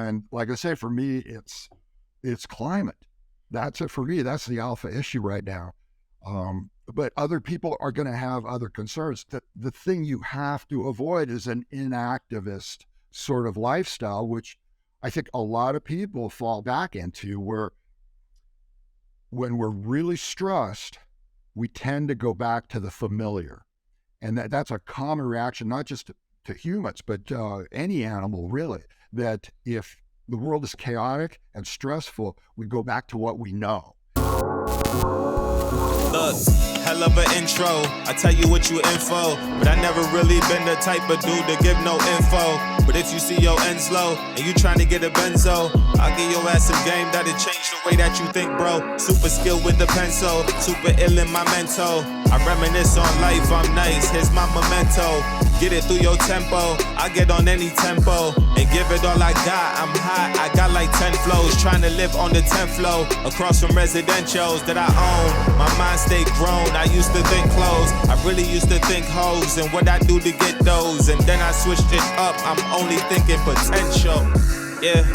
And like I say, for me, it's climate. That's it for me. That's the alpha issue right now. But other people are going to have other concerns. The thing you have to avoid is an inactivist sort of lifestyle, which I think a lot of people fall back into, where when we're really stressed, we tend to go back to the familiar. And that's a common reaction, not just to humans, but any animal, really, that if the world is chaotic and stressful, we go back to what we know. Look, hell of an intro. I tell you what you info, but I never really been the type of dude to give no info. But if you see your ends low and you trying to get a benzo, I'll give your ass some game that'll change the way that you think, bro. Super skilled with the pencil, super ill in my mental. I reminisce on life, I'm nice, here's my memento. Get it through your tempo, I get on any tempo and give it all I got. I'm hot, I got like 10 flows, trying to live on the 10th floor across from residentials that I own. My mind stay grown, I used to think clothes, I really used to think hoes and what I do to get those. And then I switched it up, I'm only thinking potential. Yeah,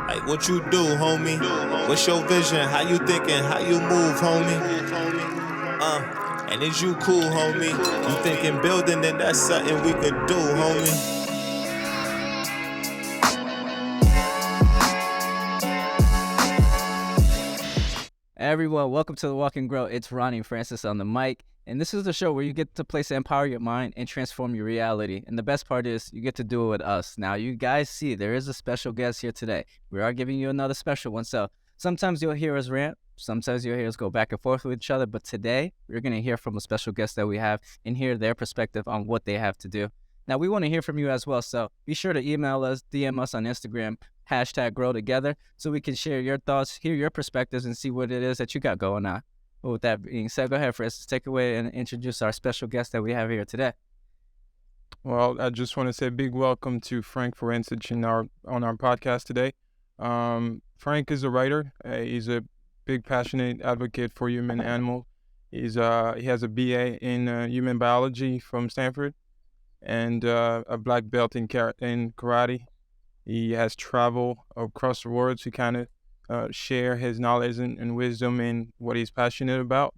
like what you do, homie? What's your vision? How you thinking? How you move, homie? And is you cool, homie? You thinking building, then that's something we could do, homie. Everyone, welcome to The Walk and Grow. It's Roney and Francis on the mic, and this is the show where you get the place to empower your mind and transform your reality. And the best part is you get to do it with us. Now, you guys see there is a special guest here today. We are giving you another special one, so sometimes you'll hear us rant, sometimes you'll hear us go back and forth with each other, but today we're going to hear from a special guest that we have and hear their perspective on what they have to do. Now, we want to hear from you as well, so be sure to email us, DM us on Instagram, #GrowTogether, so we can share your thoughts, hear your perspectives, and see what it is that you got going on. But with that being said, go ahead, Francis, take away and introduce our special guest that we have here today. Well, I just want to say a big welcome to Frank Forencich on our podcast today. Frank is a writer. He's a big passionate advocate for human animal. He has a BA in human biology from Stanford and a black belt in karate. He has traveled across the world to kind of share his knowledge and wisdom in what he's passionate about.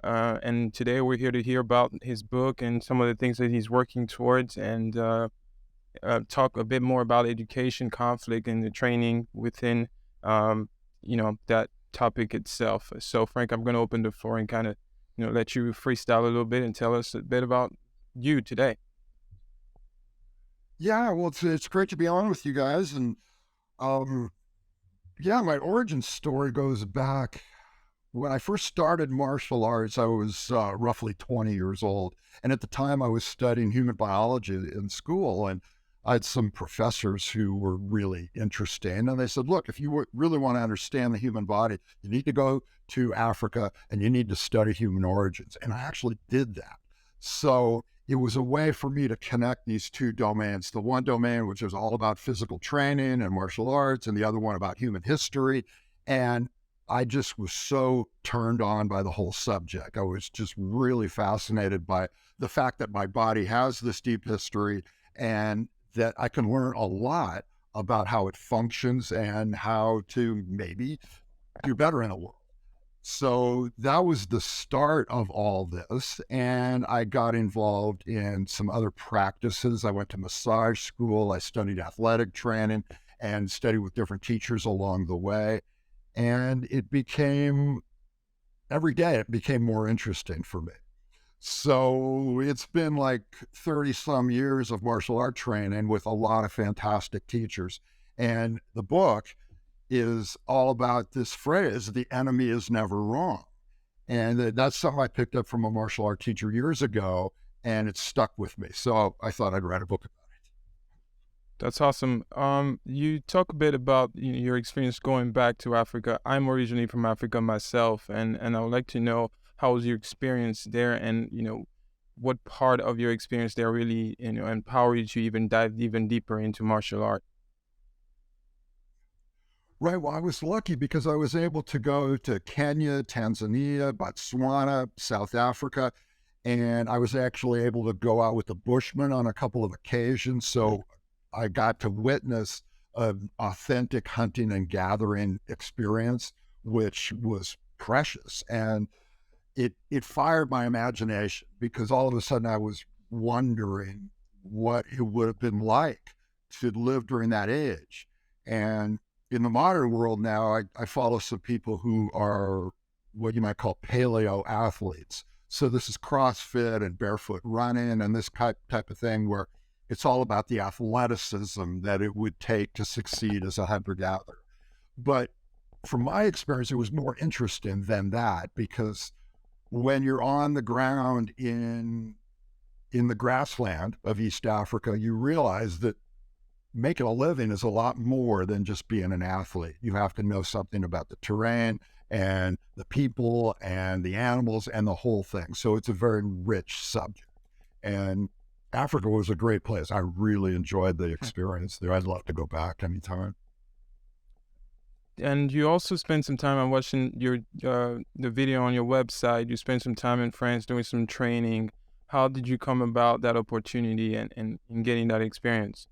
And today we're here to hear about his book and some of the things that he's working towards, and talk a bit more about education, conflict, and the training within, that topic itself. So, Frank, I'm going to open the floor and kind of, let you freestyle a little bit and tell us a bit about you today. Yeah, well, it's great to be on with you guys. And my origin story goes back. When I first started martial arts, I was roughly 20 years old. And at the time, I was studying human biology in school. And I had some professors who were really interesting. And they said, look, if you really want to understand the human body, you need to go to Africa and you need to study human origins. And I actually did that. So it was a way for me to connect these two domains. The one domain, which was all about physical training and martial arts, and the other one about human history. And I just was so turned on by the whole subject. I was just really fascinated by the fact that my body has this deep history and that I can learn a lot about how it functions and how to maybe do better in the world. So that was the start of all this. And I got involved in some other practices. I went to massage school. I studied athletic training and studied with different teachers along the way. And every day it became more interesting for me. So it's been like 30 some years of martial art training with a lot of fantastic teachers. And the book is all about this phrase, the enemy is never wrong. And that's something I picked up from a martial art teacher years ago, and it stuck with me. So I thought I'd write a book about it. That's awesome. You talk a bit about your experience going back to Africa. I'm originally from Africa myself, and I would like to know, how was your experience there, and what part of your experience there really empowered you to even dive even deeper into martial art? Right. Well, I was lucky because I was able to go to Kenya, Tanzania, Botswana, South Africa, and I was actually able to go out with the Bushmen on a couple of occasions. So I got to witness an authentic hunting and gathering experience, which was precious. And it fired my imagination, because all of a sudden I was wondering what it would have been like to live during that age. And in the modern world now, I follow some people who are what you might call paleo athletes. So this is CrossFit and barefoot running and this type of thing, where it's all about the athleticism that it would take to succeed as a hunter-gatherer. But from my experience, it was more interesting than that, because when you're on the ground in the grassland of East Africa, you realize that making a living is a lot more than just being an athlete. You have to know something about the terrain and the people and the animals and the whole thing. So it's a very rich subject. And Africa was a great place. I really enjoyed the experience there. I'd love to go back anytime. And you also spent some time, I'm watching your the video on your website. You spent some time in France doing some training. How did you come about that opportunity and getting that experience?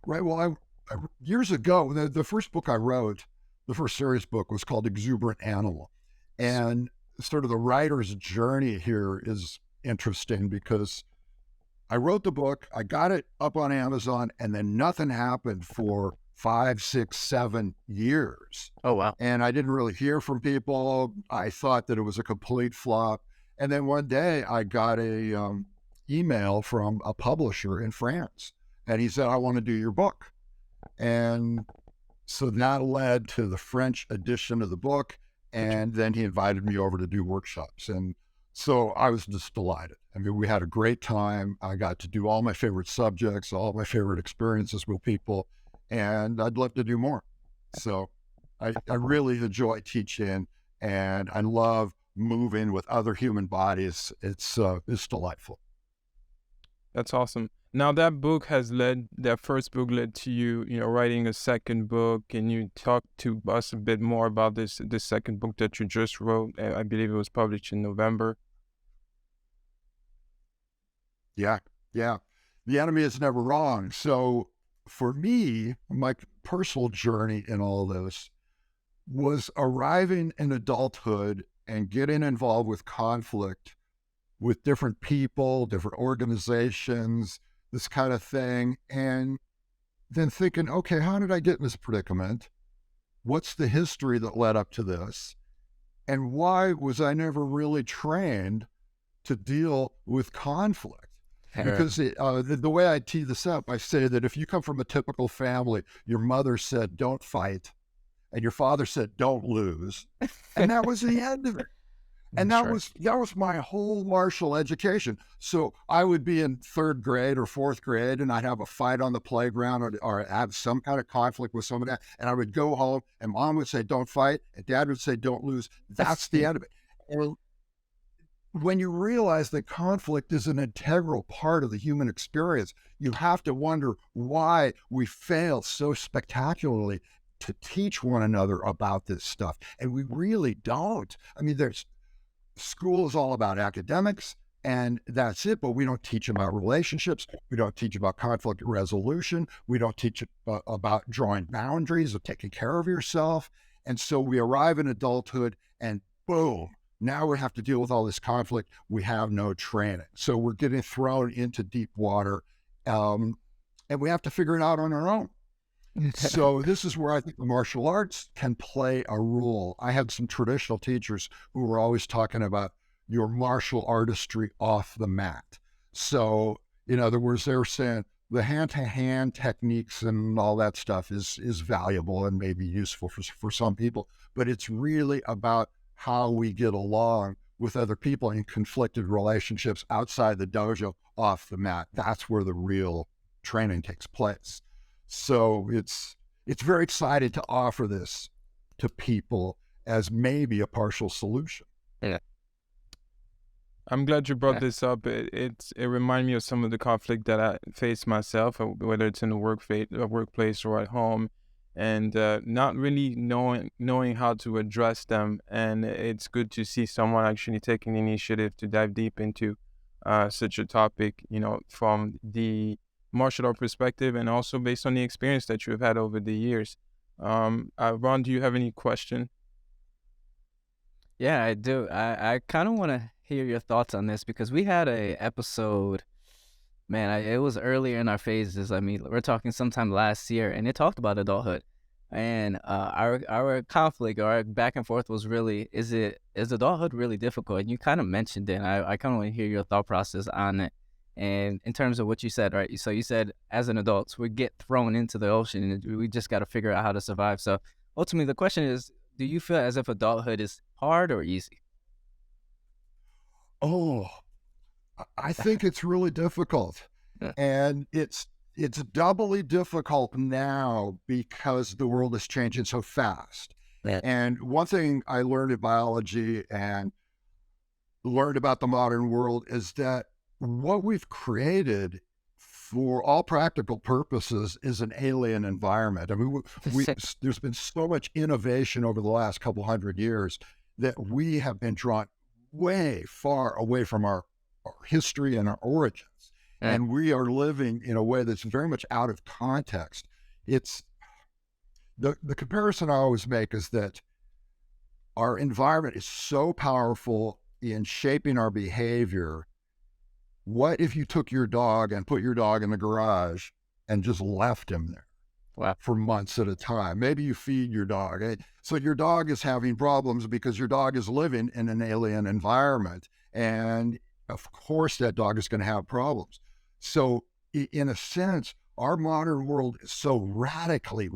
Right. Well, I years ago, the first book I wrote, the first serious book, was called Exuberant Animal. And sort of the writer's journey here is interesting, because I wrote the book, I got it up on Amazon, and then nothing happened for 5, 6, 7 years. Oh, wow. And I didn't really hear from people. I thought that it was a complete flop. And then one day I got a email from a publisher in France, and he said, "I want to do your book." And so that led to the French edition of the book. And then he invited me over to do workshops. And so I was just delighted. I mean, we had a great time. I got to do all my favorite subjects, all my favorite experiences with people, and I'd love to do more. So I really enjoy teaching, and I love moving with other human bodies. It's delightful. That's awesome. Now that first book led to you, writing a second book. Can you talk to us a bit more about this second book that you just wrote? I believe it was published in November. Yeah. The enemy is never wrong. So for me, my personal journey in all this was arriving in adulthood and getting involved with conflict with different people, different organizations, this kind of thing. And then thinking, okay, how did I get in this predicament? What's the history that led up to this? And why was I never really trained to deal with conflict? Because the way I tee this up, I say that if you come from a typical family, your mother said, "Don't fight," and your father said, "Don't lose," and that was the end of it. And that was my whole martial education. So I would be in 3rd grade or 4th grade, and I'd have a fight on the playground or have some kind of conflict with somebody, and I would go home, and Mom would say, "Don't fight," and Dad would say, "Don't lose." That's the end of it. And when you realize that conflict is an integral part of the human experience, you have to wonder why we fail so spectacularly to teach one another about this stuff. And we really don't. I mean, school is all about academics, and that's it, but we don't teach about relationships. We don't teach about conflict resolution. We don't teach about drawing boundaries, of taking care of yourself. And so we arrive in adulthood, and boom, now we have to deal with all this conflict. We have no training. So we're getting thrown into deep water, and we have to figure it out on our own. So this is where I think the martial arts can play a role. I had some traditional teachers who were always talking about your martial artistry off the mat. So in other words, they were saying the hand-to-hand techniques and all that stuff is valuable and maybe useful for some people, but it's really about how we get along with other people in conflicted relationships outside the dojo, off the mat. That's where the real training takes place. So it's very exciting to offer this to people as maybe a partial solution. Yeah. I'm glad you brought this up. It reminded me of some of the conflict that I face myself, whether it's in the workplace or at home, and not really knowing how to address them. And it's good to see someone actually taking the initiative to dive deep into such a topic, from the martial art perspective and also based on the experience that you've had over the years. Ron, do you have any question? Yeah, I do. I kind of want to hear your thoughts on this because we had a episode, man, it was earlier in our phases. I mean, we're talking sometime last year, and it talked about adulthood. And our conflict, or our back and forth was really, is adulthood really difficult? And you kind of mentioned it. And I kind of want to hear your thought process on it. And in terms of what you said, right? So you said as an adult, we get thrown into the ocean and we just got to figure out how to survive. So ultimately, the question is, do you feel as if adulthood is hard or easy? Oh, I think it's really difficult. Yeah. And it's doubly difficult now because the world is changing so fast. Yeah. And one thing I learned in biology and learned about the modern world is that what we've created for all practical purposes is an alien environment. I mean, there's been so much innovation over the last couple hundred years that we have been drawn way far away from our history and our origins. Yeah. And we are living in a way that's very much out of context. It's the comparison I always make is that our environment is so powerful in shaping our behavior. What if you took your dog and put your dog in the garage and just left him there? Wow. For months at a time? Maybe you feed your dog. So your dog is having problems because your dog is living in an alien environment. And of course that dog is going to have problems. So in a sense, our modern world is so radically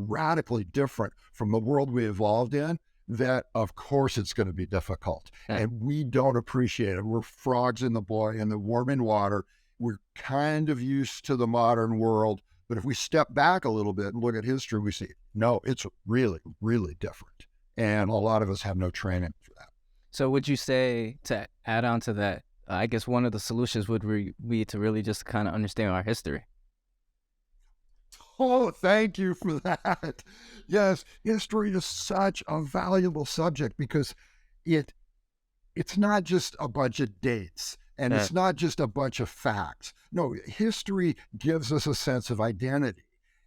different from the world we evolved in that of course it's going to be difficult. Yeah. And we don't appreciate it. We're frogs in the warming water. We're kind of used to the modern world. But if we step back a little bit and look at history, we see, no, it's really, really different. And a lot of us have no training for that. So would you say, to add on to that, I guess one of the solutions would be to really just kind of understand our history? Oh, thank you for that. Yes, history is such a valuable subject because it's not just a bunch of dates and it's not just a bunch of facts. No, history gives us a sense of identity.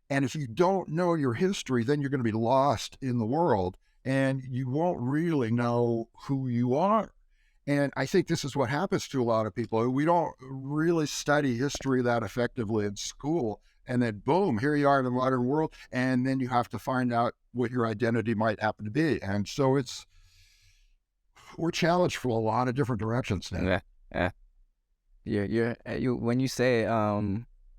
And if you don't know your history, then you're going to be lost in the world and you won't really know who you are. And I think this is what happens to a lot of people. We don't really study history that effectively in school. And then boom, here you are in the modern world. And then you have to find out what your identity might happen to be. And so we're challenged from a lot of different directions now. Yeah. When you say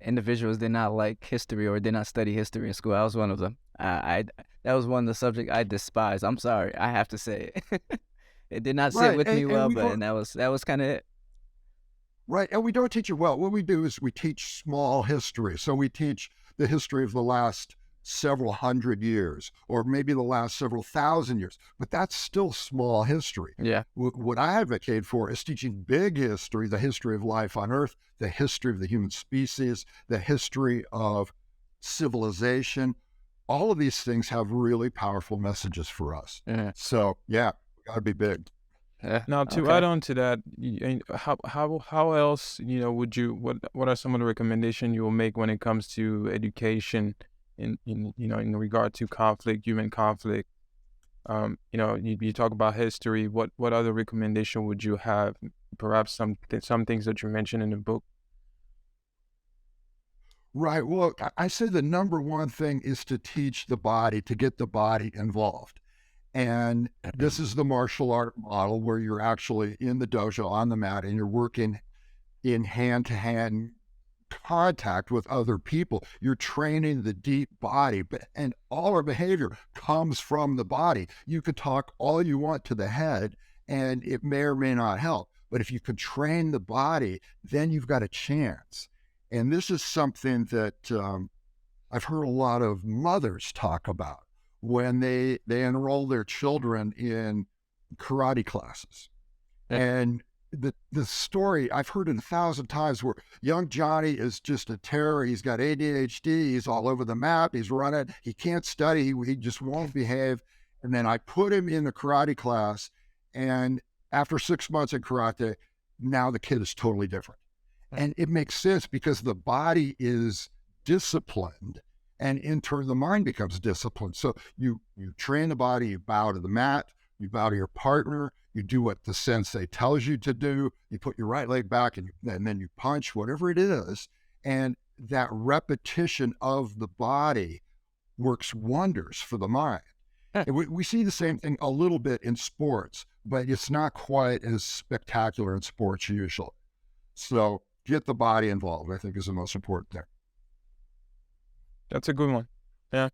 individuals did not like history or did not study history in school, I was one of them. That was one of the subjects I despise. I'm sorry, I have to say it. It did not sit with me well, but that was kind of it. Right, and we don't teach it well. What we do is we teach small history. So we teach the history of the last several hundred years, or maybe the last several thousand years, but that's still small history. Yeah. What I advocate for is teaching big history, the history of life on Earth, the history of the human species, the history of civilization. All of these things have really powerful messages for us. Yeah. So yeah, got to be big. Now, to add on to that, how else, would you, what are some of the recommendations you will make when it comes to education in regard to conflict, human conflict? You talk about history. What other recommendation would you have? Perhaps some things that you mentioned in the book. Right. Well, I say the number one thing is to teach the body, to get the body involved. And this is the martial art model where you're actually in the dojo on the mat and you're working in hand-to-hand contact with other people. You're training the deep body, and all our behavior comes from the body. You could talk all you want to the head and it may or may not help. But if you can train the body, then you've got a chance. And this is something that I've heard a lot of mothers talk about when they enroll their children in karate classes. And the story, I've heard it 1,000 times, where young Johnny is just a terror. He's got ADHD. He's all over the map. He's running. He can't study. He just won't behave. And then I put him in the karate class. And after 6 months in karate, now the kid is totally different. And it makes sense because the body is disciplined, and in turn the mind becomes disciplined. So you train the body, you bow to the mat, you bow to your partner, you do what the sensei tells you to do, you put your right leg back and then you punch, whatever it is. And that repetition of the body works wonders for the mind. And we see the same thing a little bit in sports, but it's not quite as spectacular in sports usually. So get the body involved, I think, is the most important thing. That's a good one. Yeah.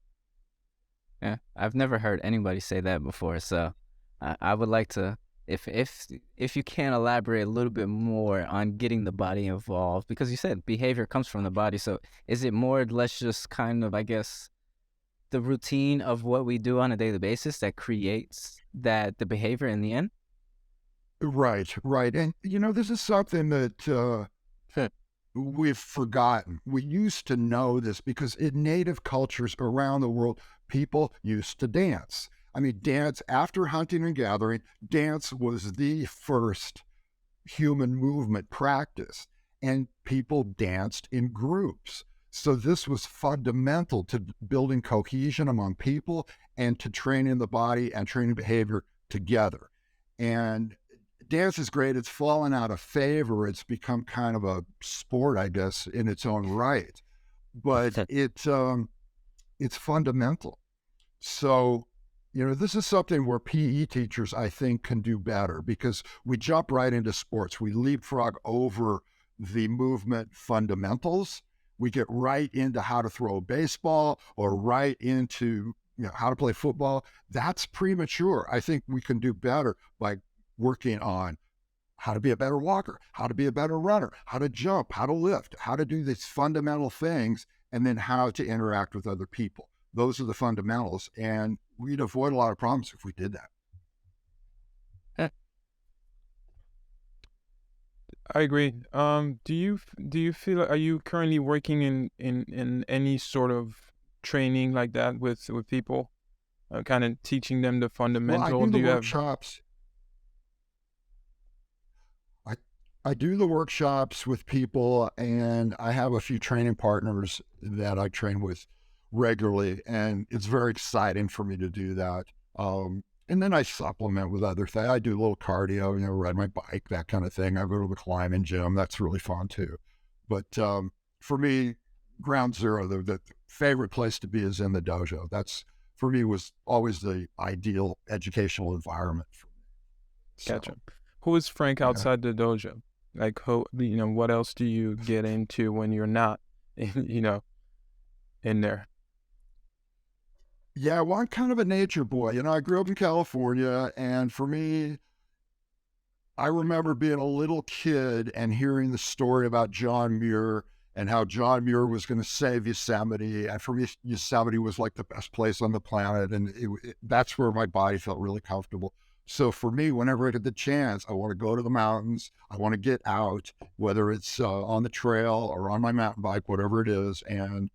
Yeah, I've never heard anybody say that before. So I would like to, if you can elaborate a little bit more on getting the body involved, because you said behavior comes from the body. So is it more or less just kind of, I guess, the routine of what we do on a daily basis that creates the behavior in the end? Right. And, this is something that we've forgotten. We used to know this because in native cultures around the world, people used to dance. I mean, dance, after hunting and gathering, dance was the first human movement practice, and people danced in groups. So this was fundamental to building cohesion among people and to training the body and training behavior together. And dance is great. It's fallen out of favor. It's become kind of a sport, I guess, in its own right. But it's fundamental. So, this is something where PE teachers, I think, can do better because we jump right into sports. We leapfrog over the movement fundamentals. We get right into how to throw a baseball or right into how to play football. That's premature. I think we can do better by working on how to be a better walker, how to be a better runner, how to jump, how to lift, how to do these fundamental things, and then how to interact with other people. Those are the fundamentals, and we'd avoid a lot of problems if we did that. I agree. Do you feel, are you currently working in any sort of training like that with people, kind of teaching them the fundamental? Well, I do the workshops. I do the workshops with people, and I have a few training partners that I train with regularly, and it's very exciting for me to do that. And then I supplement with other things. I do a little cardio, ride my bike, that kind of thing. I go to the climbing gym. That's really fun too. But for me, ground zero, the favorite place to be is in the dojo. That's, for me, was always the ideal educational environment for me. So, Gotcha. Who is Frank outside the dojo? Like, what else do you get into when you're not, in there? Yeah, well, I'm kind of a nature boy. I grew up in California, and for me, I remember being a little kid and hearing the story about John Muir and how John Muir was going to save Yosemite. And for me, Yosemite was like the best place on the planet, and that's where my body felt really comfortable. So for me, whenever I get the chance, I want to go to the mountains. I want to get out, whether it's on the trail or on my mountain bike, whatever it is. And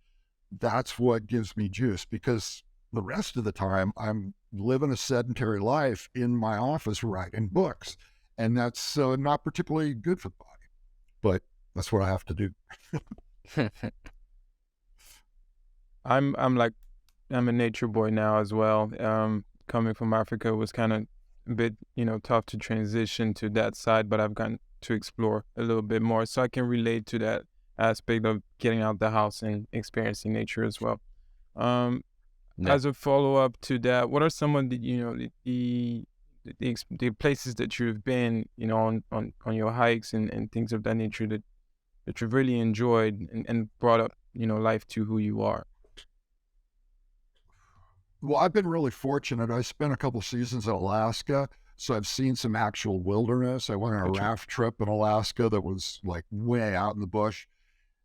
that's what gives me juice, because the rest of the time I'm living a sedentary life in my office writing books. And that's not particularly good for the body, but that's what I have to do. I'm a nature boy now as well. Coming from Africa, it was kind of a bit, tough to transition to that side, but I've gotten to explore a little bit more. So I can relate to that aspect of getting out the house and experiencing nature as well. As a follow-up to that, what are some of the, the places that you've been, on your hikes and things of that nature that you've really enjoyed and brought up, life to who you are? Well, I've been really fortunate. I spent a couple seasons in Alaska, so I've seen some actual wilderness. I went on a raft trip in Alaska that was like way out in the bush.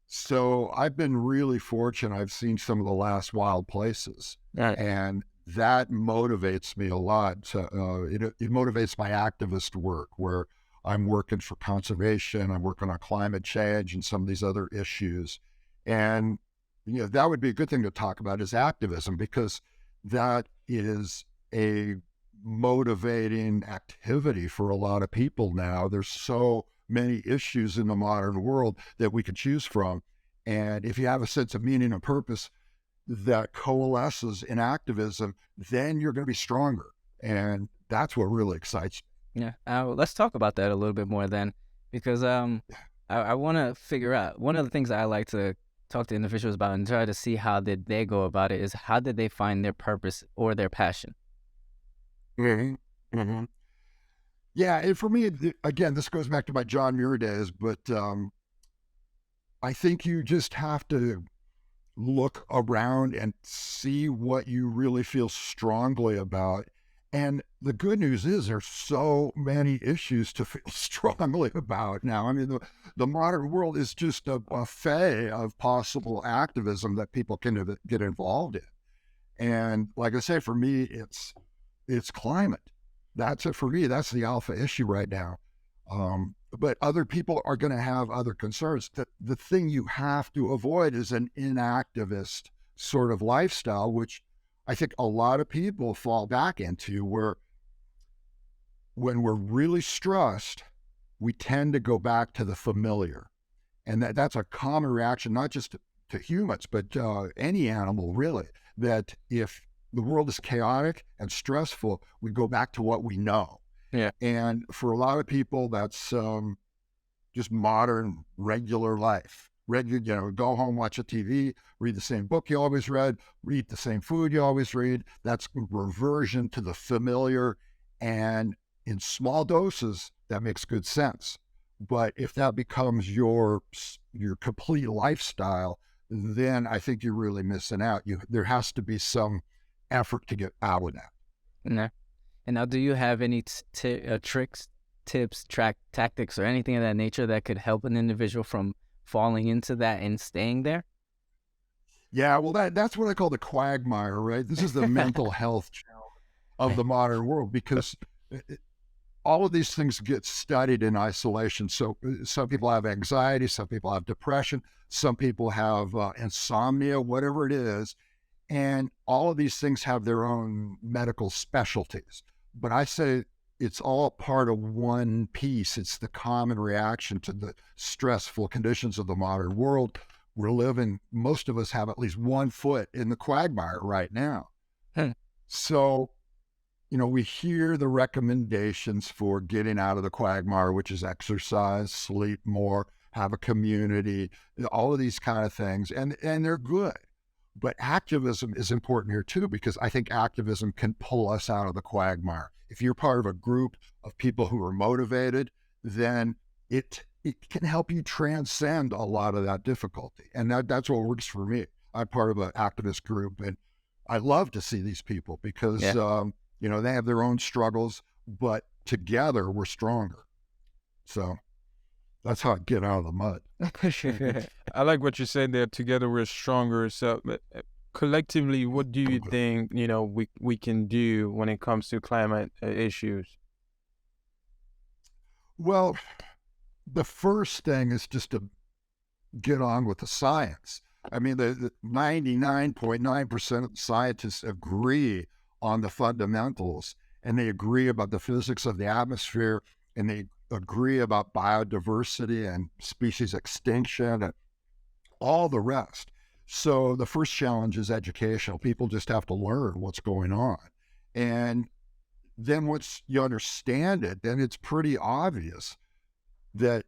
So I've been really fortunate. I've seen some of the last wild places, and that motivates me a lot. It motivates my activist work, where I'm working for conservation, I'm working on climate change and some of these other issues. And, that would be a good thing to talk about, is activism, because that is a motivating activity for a lot of people now. There's so many issues in the modern world that we could choose from. And if you have a sense of meaning and purpose that coalesces in activism, then you're going to be stronger. And that's what really excites me. Yeah. Let's talk about that a little bit more then, because I want to figure out, one of the things I like to talk to individuals about and try to see how did they go about it is how did they find their purpose or their passion? Mm-hmm. Mm-hmm. Yeah, and for me, again, this goes back to my John Muir days, but I think you just have to look around and see what you really feel strongly about. And the good news is there's so many issues to feel strongly about now. I mean, the modern world is just a buffet of possible activism that people can get involved in. And like I say, for me, it's climate. That's it for me. That's the alpha issue right now. But other people are going to have other concerns. The thing you have to avoid is an inactivist sort of lifestyle, which I think a lot of people fall back into, where when we're really stressed, we tend to go back to the familiar. And that's a common reaction, not just to humans, but any animal, really, that if the world is chaotic and stressful, we go back to what we know. Yeah. And for a lot of people, that's just modern, regular life. Go home, watch a TV, read the same book you always read, eat the same food you always read. That's reversion to the familiar. And in small doses, that makes good sense. But if that becomes your complete lifestyle, then I think you're really missing out. There has to be some effort to get out of that. No. And now, do you have any tricks, tips, tactics, or anything of that nature that could help an individual from falling into that and staying there? Yeah, well, that's what I call the quagmire, right? This is the mental health challenge of the modern world, because all of these things get studied in isolation. So some people have anxiety, some people have depression, some people have insomnia, whatever it is. And all of these things have their own medical specialties. But I say it's all part of one piece. It's the common reaction to the stressful conditions of the modern world. We're living, most of us have at least one foot in the quagmire right now. So, we hear the recommendations for getting out of the quagmire, which is exercise, sleep more, have a community, all of these kind of things. And they're good. But activism is important here too, because I think activism can pull us out of the quagmire. If you're part of a group of people who are motivated, then it can help you transcend a lot of that difficulty. And that's what works for me. I'm part of an activist group, and I love to see these people because, they have their own struggles, but together we're stronger. So that's how I get out of the mud. I like what you said there. Together we're stronger. So collectively, what do you think, we can do when it comes to climate issues? Well, the first thing is just to get on with the science. I mean, the 99.9% of the scientists agree on the fundamentals, and they agree about the physics of the atmosphere, and they agree about biodiversity and species extinction and all the rest. So the first challenge is educational. People just have to learn what's going on. And then once you understand it, then it's pretty obvious that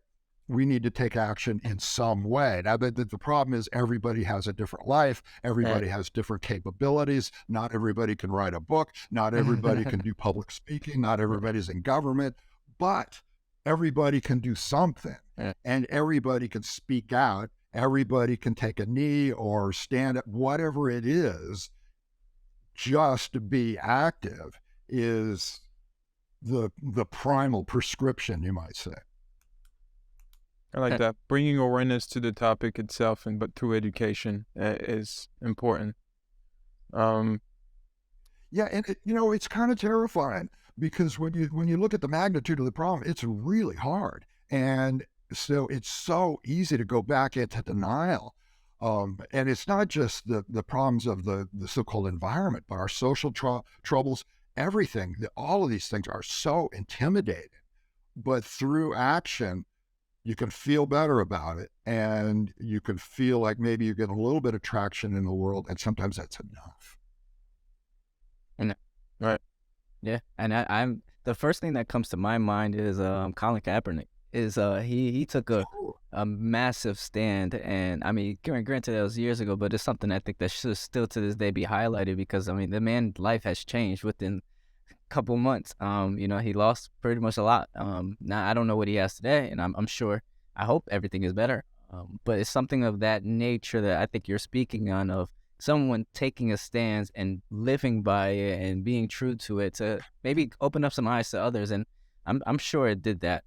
we need to take action in some way. Now, the problem is everybody has a different life. Everybody has different capabilities. Not everybody can write a book. Not everybody can do public speaking. Not everybody's in government. But everybody can do something, and everybody can speak out. Everybody can take a knee or stand up, whatever it is. Just to be active is the primal prescription, you might say. I like that. Bringing awareness to the topic itself, but through education is important. Yeah, and it's kind of terrifying, because when you look at the magnitude of the problem, it's really hard, and so it's so easy to go back into denial. And it's not just the problems of the so-called environment, but our social troubles, everything. All of these things are so intimidating. But through action, you can feel better about it, and you can feel like maybe you get a little bit of traction in the world, and sometimes that's enough. And Right. yeah, and I'm the first thing that comes to my mind is Colin Kaepernick. Is he took a massive stand, and I mean, granted that was years ago, but it's something I think that should still to this day be highlighted, because I mean the man's life has changed within a couple months. You know, he lost pretty much a lot. Now I don't know what he has today, and I'm sure, I hope everything is better. But it's something of that nature that I think you're speaking on, of someone taking a stance and living by it and being true to it, to maybe open up some eyes to others, and I'm sure it did that.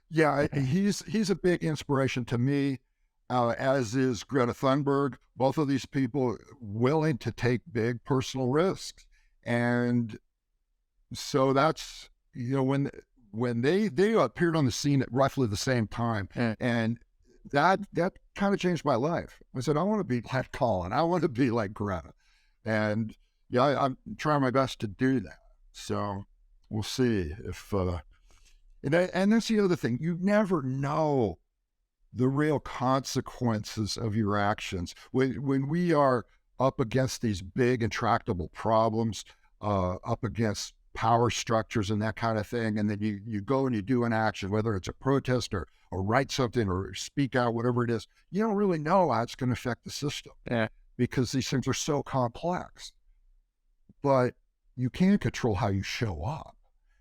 Yeah, he's a big inspiration to me, as is Greta Thunberg. Both of these people willing to take big personal risks, and so that's, when they appeared on the scene at roughly the same time, and that kind of changed my life. I said, I want to be like Colin. I want to be like Greta, and yeah, I'm trying my best to do that. So we'll see if. And that's the other thing. You never know the real consequences of your actions. When we are up against these big intractable problems, up against power structures and that kind of thing, and then you go and you do an action, whether it's a protest or write something or speak out, whatever it is, you don't really know how it's going to affect the system. Yeah. Because these things are so complex. But you can control how you show up.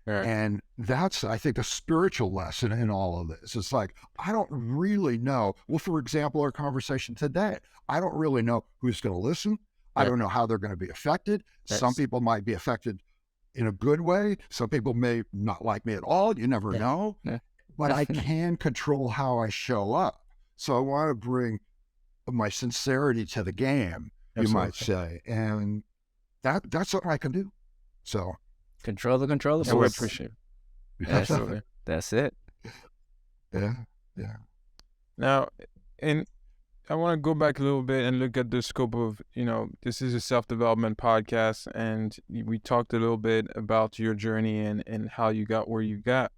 Right. And that's, I think, the spiritual lesson in all of this. It's like, I don't really know. Well, for example, our conversation today, I don't really know who's going to listen. I don't know how they're going to be affected. Some people might be affected in a good way. Some people may not like me at all. You never know. Yeah. But I can control how I show up. So I want to bring my sincerity to the game, you might say. And that's what I can do. So. Control the controllables. Yeah, we appreciate it. Absolutely. That's it. Yeah. Now, and I want to go back a little bit and look at the scope of, this is a self-development podcast, and we talked a little bit about your journey and how you got where you got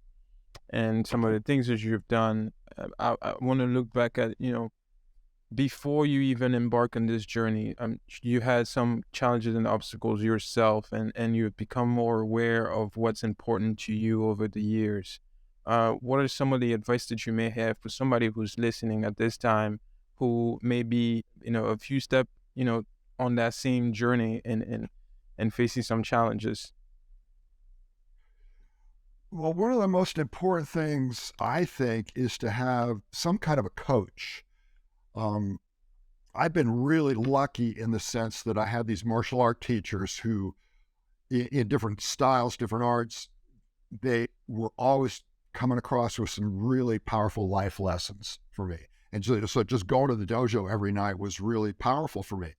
and some of the things that you've done. I want to look back at, before you even embark on this journey, you had some challenges and obstacles yourself, and you've become more aware of what's important to you over the years. What are some of the advice that you may have for somebody who's listening at this time, who may be, a few steps, on that same journey and facing some challenges? Well, one of the most important things, I think, is to have some kind of a coach. I've been really lucky in the sense that I had these martial art teachers who, in different styles, different arts, they were always coming across with some really powerful life lessons for me. And so just going to the dojo every night was really powerful for me.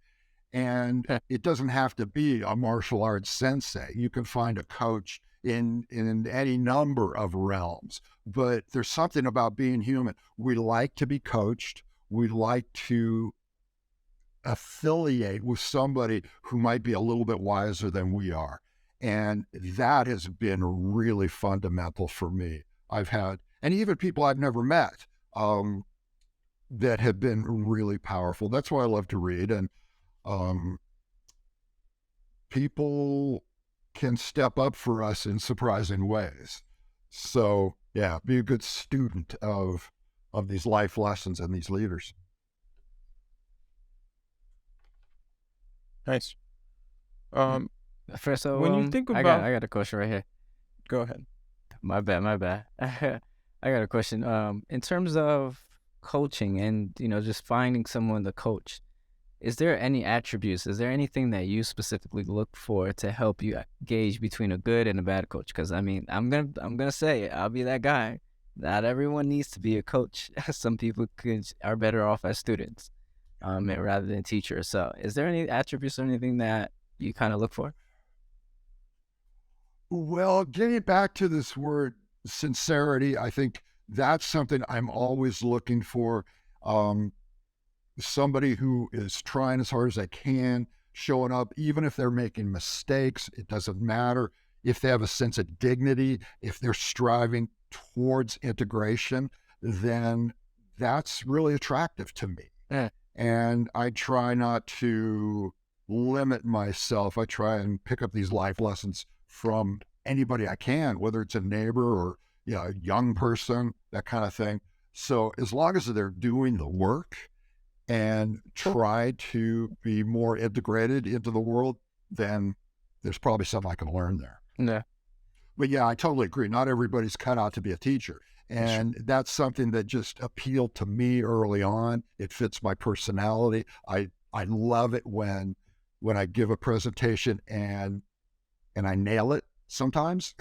And it doesn't have to be a martial arts sensei. You can find a coach in any number of realms. But there's something about being human. We like to be coached. We like to affiliate with somebody who might be a little bit wiser than we are. And that has been really fundamental for me. I've had, and even people I've never met, that have been really powerful. That's why I love to read. And people can step up for us in surprising ways. So yeah, be a good student of these life lessons and these leaders. Nice. First, so when you think about, I got a question right here. Go ahead. My bad. I got a question. In terms of coaching and, just finding someone to coach, is there any attributes? Is there anything that you specifically look for to help you gauge between a good and a bad coach? Because I mean, I'm gonna say it, I'll be that guy. Not everyone needs to be a coach. Some people are better off as students, rather than teachers. So, is there any attributes or anything that you kind of look for? Well, getting back to this word sincerity, I think that's something I'm always looking for. Somebody who is trying as hard as they can, showing up, even if they're making mistakes, it doesn't matter. If they have a sense of dignity, if they're striving towards integration, then that's really attractive to me. And I try not to limit myself. I try and pick up these life lessons from anybody I can, whether it's a neighbor or a young person, that kind of thing. So as long as they're doing the work and try to be more integrated into the world, then there's probably something I can learn there. Yeah. But yeah, I totally agree. Not everybody's cut out to be a teacher. And that's something that just appealed to me early on. It fits my personality. I love it when I give a presentation and I nail it sometimes.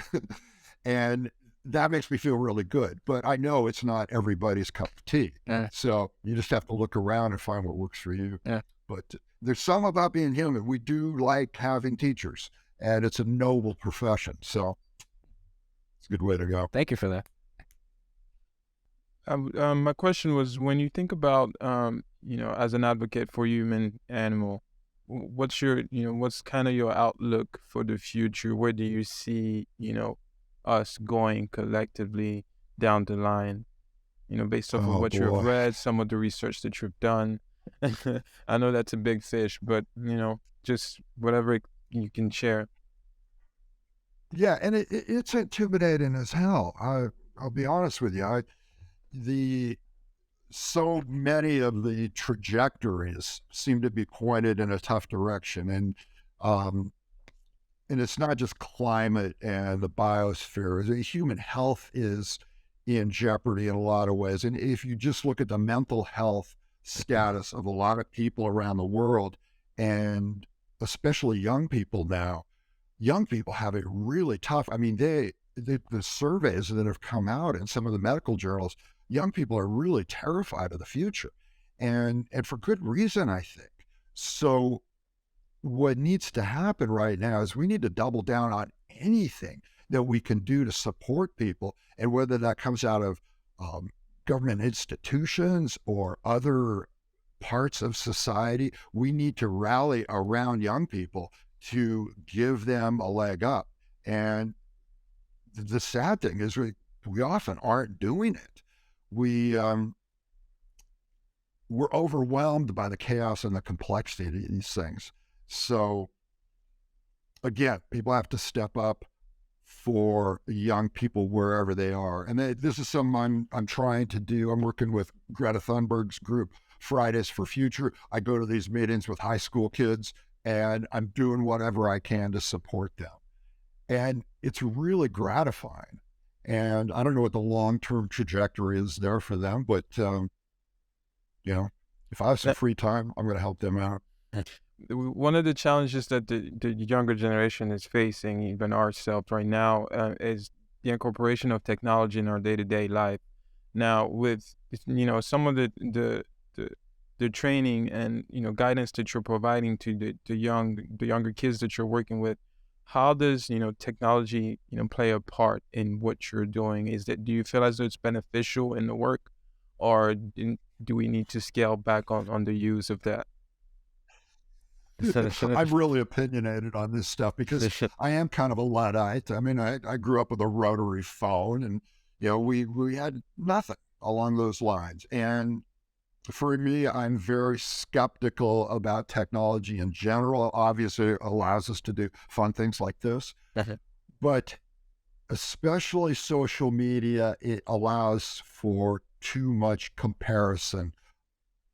And that makes me feel really good. But I know it's not everybody's cup of tea. So you just have to look around and find what works for you. But there's something about being human. We do like having teachers, and it's a noble profession. So it's a good way to go. Thank you for that. My question was, when you think about, as an advocate for human animal, what's your, what's kind of your outlook for the future? Where do you see, us going collectively down the line, based off of what you've read, some of the research that you've done? I know that's a big fish, but, just whatever you can share. Yeah, and it's intimidating as hell. I'll be honest with you. So many of the trajectories seem to be pointed in a tough direction, and it's not just climate and the biosphere. Human health is in jeopardy in a lot of ways. And if you just look at the mental health status of a lot of people around the world, and especially young people now, young people have it really tough. I mean, the surveys that have come out in some of the medical journals, young people are really terrified of the future, and for good reason, I think. So what needs to happen right now is we need to double down on anything that we can do to support people, and whether that comes out of government institutions or other parts of society, we need to rally around young people to give them a leg up. And the sad thing is we often aren't doing it. We're overwhelmed by the chaos and the complexity of these things. So again, people have to step up for young people wherever they are. And this is something I'm trying to do. I'm working with Greta Thunberg's group, Fridays for Future. I go to these meetings with high school kids, and I'm doing whatever I can to support them. And it's really gratifying. And I don't know what the long-term trajectory is there for them, but, if I have some free time, I'm going to help them out. One of the challenges that the younger generation is facing, even ourselves right now, is the incorporation of technology in our day-to-day life. Now, with, some of the training and, guidance that you're providing to the younger kids that you're working with, how does, technology, play a part in what you're doing? Do you feel as though it's beneficial in the work, or do we need to scale back on the use of that? I'm really opinionated on this stuff because I am kind of a Luddite. I mean, I grew up with a rotary phone, and, we had nothing along those lines. And for me, I'm very skeptical about technology in general. Obviously, it allows us to do fun things like this, but especially social media, it allows for too much comparison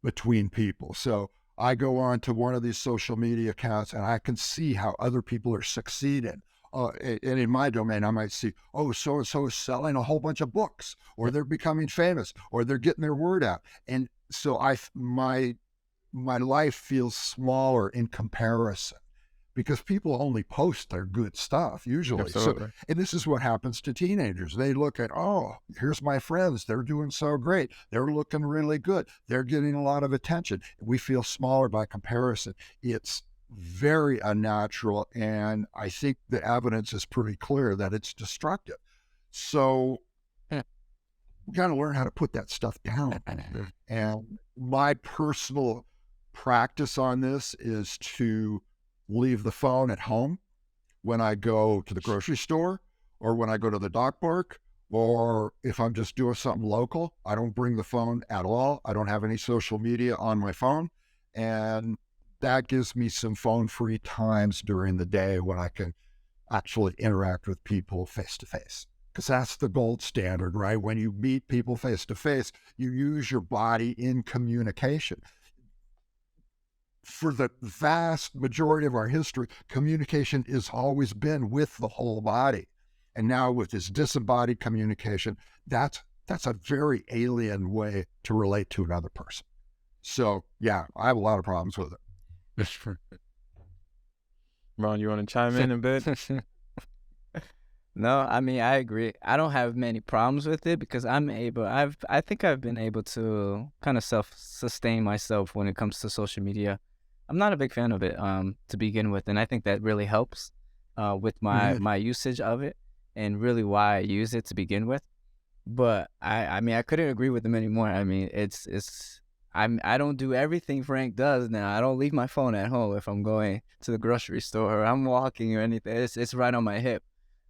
between people. So I go on to one of these social media accounts, and I can see how other people are succeeding. And in my domain, I might see, so-and-so is selling a whole bunch of books, or they're becoming famous, or they're getting their word out. And so my life feels smaller in comparison, because people only post their good stuff usually. Absolutely. So, and this is what happens to teenagers. They look at, here's my friends. They're doing so great. They're looking really good. They're getting a lot of attention. We feel smaller by comparison. It's very unnatural, and I think the evidence is pretty clear that it's destructive. So we got to learn how to put that stuff down. And my personal practice on this is to leave the phone at home when I go to the grocery store, or when I go to the dog park, Or if I'm just doing something local, I don't bring the phone at all. I don't have any social media on my phone. And that gives me some phone-free times during the day when I can actually interact with people face to face. Because that's the gold standard, right? When you meet people face to face, you use your body in communication. For the vast majority of our history, communication has always been with the whole body. And now with this disembodied communication, that's a very alien way to relate to another person. So yeah, I have a lot of problems with it. Ron, you want to chime in a bit? No, I mean, I agree. I don't have many problems with it because I think I've been able to kind of self-sustain myself when it comes to social media. I'm not a big fan of it, to begin with, and I think that really helps, with my usage of it and really why I use it to begin with. But I mean, I couldn't agree with them anymore. I mean, I don't do everything Frank does now. I don't leave my phone at home if I'm going to the grocery store or I'm walking or anything. It's right on my hip.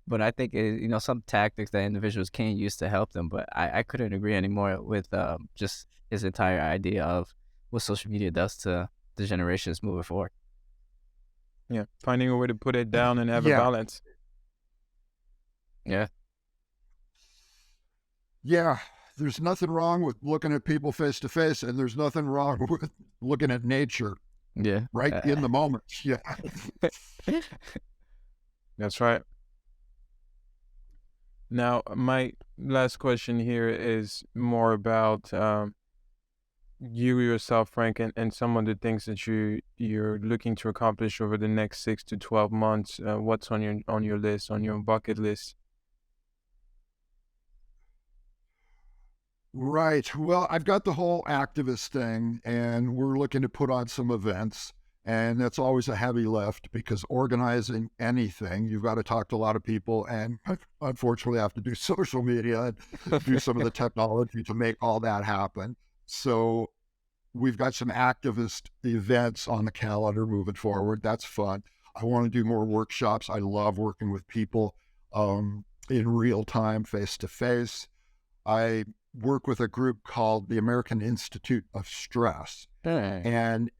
But I think some tactics that individuals can use to help them. But I couldn't agree anymore with just his entire idea of what social media does to the generations moving forward. Yeah, finding a way to put it down and have a balance. Yeah. Yeah, there's nothing wrong with looking at people face to face, and there's nothing wrong with looking at nature. Yeah. Right in the moment. Yeah. That's right. Now, my last question here is more about you yourself, Frank, and some of the things that you're looking to accomplish over the next 6 to 12 months. What's on your list, on your bucket list? Right. Well, I've got the whole activist thing, and we're looking to put on some events. And that's always a heavy lift because organizing anything, you've got to talk to a lot of people and unfortunately have to do social media and do some of the technology to make all that happen. So we've got some activist events on the calendar moving forward. That's fun. I want to do more workshops. I love working with people in real time, face to face. I work with a group called the American Institute of Stress. And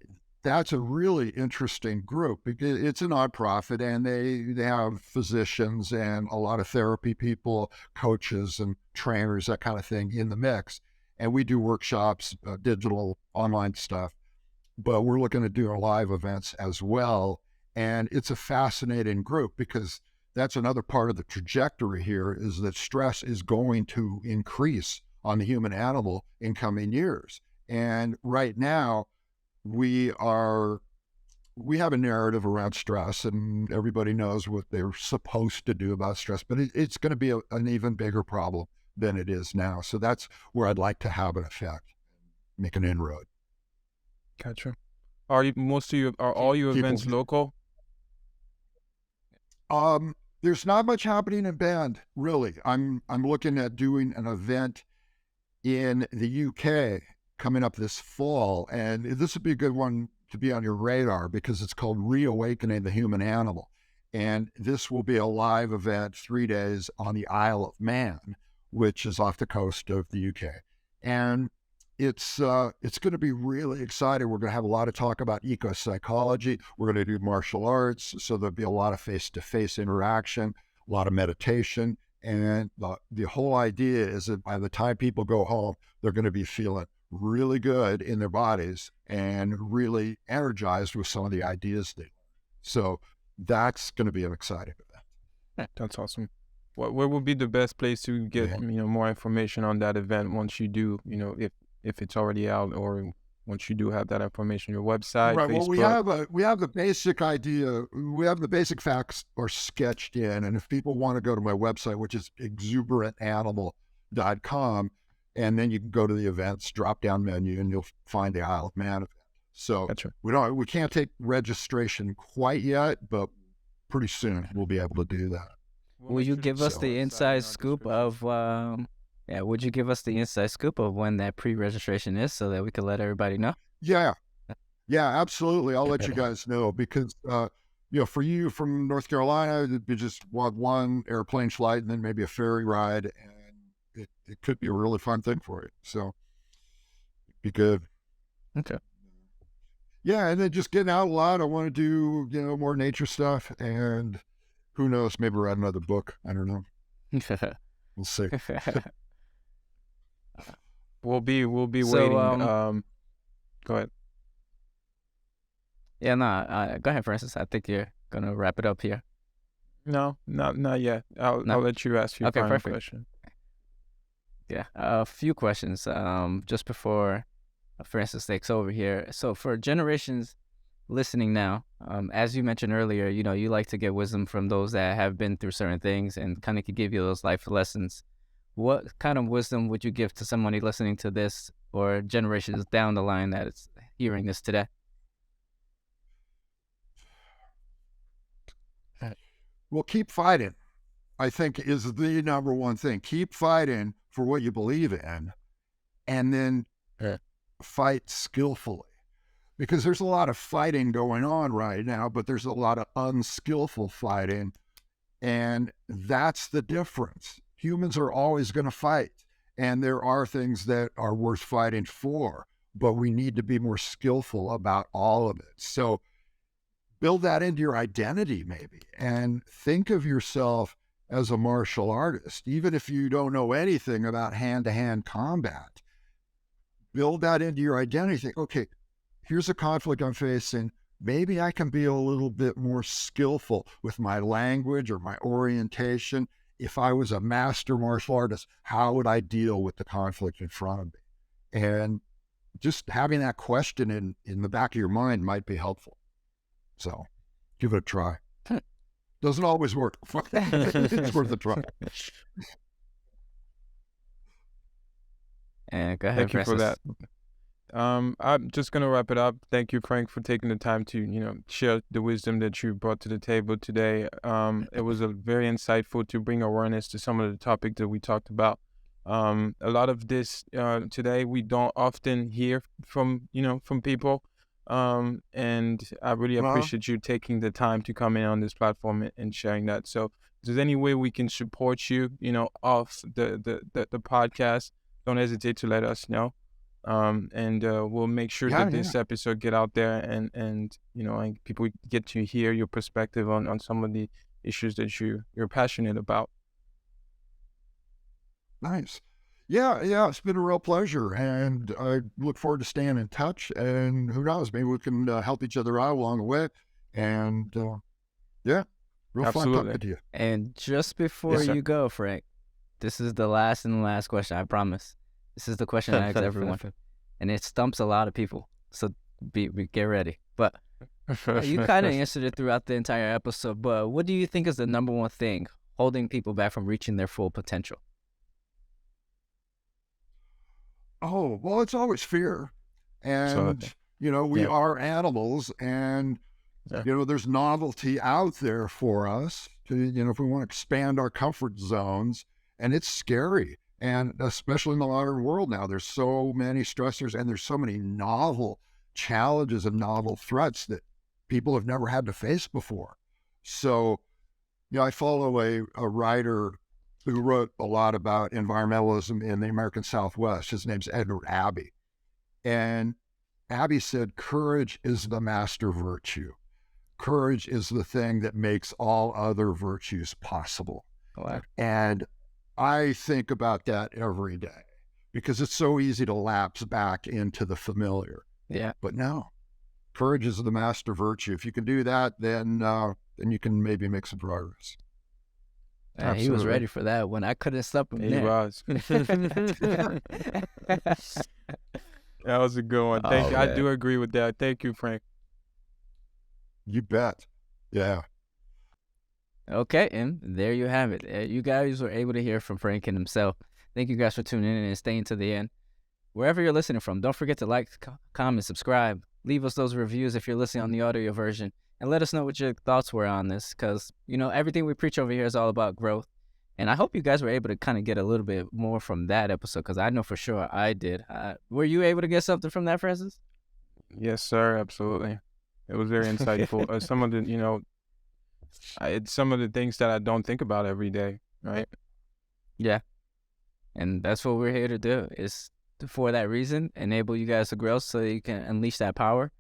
that's a really interesting group because it's a nonprofit and they have physicians and a lot of therapy people, coaches and trainers, that kind of thing in the mix. And we do workshops, digital, online stuff, but we're looking to do live events as well. And it's a fascinating group because that's another part of the trajectory here is that stress is going to increase on the human animal in coming years. And right now, we have a narrative around stress and everybody knows what they're supposed to do about stress, but it's going to be an even bigger problem than it is now. So that's where I'd like to have an effect, make an inroad. Gotcha. Are all your events local? There's not much happening in Bend, really. I'm looking at doing an event in the UK coming up this fall, and this would be a good one to be on your radar because it's called Reawakening the Human Animal. And this will be a live event 3 days on the Isle of Man, which is off the coast of the UK. And it's going to be really exciting. We're going to have a lot of talk about eco-psychology. We're going to do martial arts, so there'll be a lot of face-to-face interaction, a lot of meditation. And the whole idea is that by the time people go home, they're going to be feeling really good in their bodies and really energized with some of the ideas they learned. So that's going to be an exciting event. That's awesome. Where would be the best place to get more information on that event once you do, if it's already out or once you do have that information, your website, right? Facebook? Well, we have the basic idea. We have the basic facts are sketched in, and if people want to go to my website, which is exuberantanimal.com, and then you can go to the events drop-down menu, and you'll find the Isle of Man event. So we can't take registration quite yet, but pretty soon we'll be able to do that. Will you give us the inside scoop of? Would you give us the inside scoop of when that pre-registration is, so that we can let everybody know? Yeah, absolutely. I'll let you guys know because for you from North Carolina, it'd be just one airplane flight and then maybe a ferry ride. And it could be a really fun thing for you. So be good. Okay. Yeah, and then just getting out a lot. I want to do, more nature stuff, and who knows, maybe write another book. I don't know. We'll see. We'll be So, waiting. Go ahead. Yeah, no, go ahead, Francis. I think you're gonna wrap it up here. No, not yet. I'll let you ask your Okay, final perfect. question. Yeah, a few questions. Just before Francis takes over here. So for generations listening now, as you mentioned earlier, you like to get wisdom from those that have been through certain things and kind of could give you those life lessons. What kind of wisdom would you give to somebody listening to this or generations down the line that is hearing this today? Well, keep fighting, I think, is the number one thing. Keep fighting for what you believe in, and then fight skillfully. Because there's a lot of fighting going on right now, but there's a lot of unskillful fighting, and that's the difference. Humans are always going to fight, and there are things that are worth fighting for, but we need to be more skillful about all of it. So build that into your identity, maybe, and think of yourself as a martial artist, even if you don't know anything about hand-to-hand combat. Build that into your identity. Think, okay, here's a conflict I'm facing. Maybe I can be a little bit more skillful with my language or my orientation. If I was a master martial artist, how would I deal with the conflict in front of me? And just having that question in the back of your mind might be helpful. So give it a try. Doesn't always work. It's worth a try. And go ahead, Thank you for Francis. that. I'm just gonna wrap it up. Thank you, Frank, for taking the time to share the wisdom that you brought to the table today. It was very insightful to bring awareness to some of the topics that we talked about. A lot of this today we don't often hear from people. And I really appreciate you taking the time to come in on this platform and sharing that. So, if there's any way we can support you, off the podcast, don't hesitate to let us know. And we'll make sure that this episode get out there and people get to hear your perspective on some of the issues that you're passionate about. Nice. Yeah, it's been a real pleasure, and I look forward to staying in touch, and who knows, maybe we can help each other out along the way, and real fun talking to you. And just before you go, Frank, this is the last question, I promise. This is the question I ask everyone, and it stumps a lot of people, so get ready. But you kind of answered it throughout the entire episode, but what do you think is the number one thing holding people back from reaching their full potential? Oh, well, it's always fear. And, we are animals, and, there's novelty out there for us to, if we want to expand our comfort zones, and it's scary. And especially in the modern world now, there's so many stressors and there's so many novel challenges and novel threats that people have never had to face before. So, I follow a writer who wrote a lot about environmentalism in the American Southwest. His name's Edward Abbey. And Abbey said, courage is the master virtue. Courage is the thing that makes all other virtues possible. Wow. And I think about that every day because it's so easy to lapse back into the familiar. Yeah. But no, courage is the master virtue. If you can do that, then you can maybe make some progress. He was ready for that one. I couldn't stop him. He was. That was a good one. Thank you. I do agree with that. Thank you, Frank. You bet. Yeah. Okay, and there you have it. You guys were able to hear from Frank and himself. Thank you guys for tuning in and staying to the end. Wherever you're listening from, don't forget to like, comment, subscribe. Leave us those reviews if you're listening on the audio version. And let us know what your thoughts were on this, because, everything we preach over here is all about growth. And I hope you guys were able to kind of get a little bit more from that episode, because I know for sure I did. Were you able to get something from that, Francis? Yes, sir. Absolutely. It was very insightful. Some of the, it's some of the things that I don't think about every day, right? Yeah. And that's what we're here to do, is for that reason, enable you guys to grow so you can unleash that power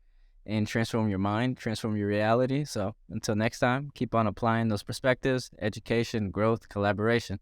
and transform your mind, transform your reality. So until next time, keep on applying those perspectives, education, growth, collaboration.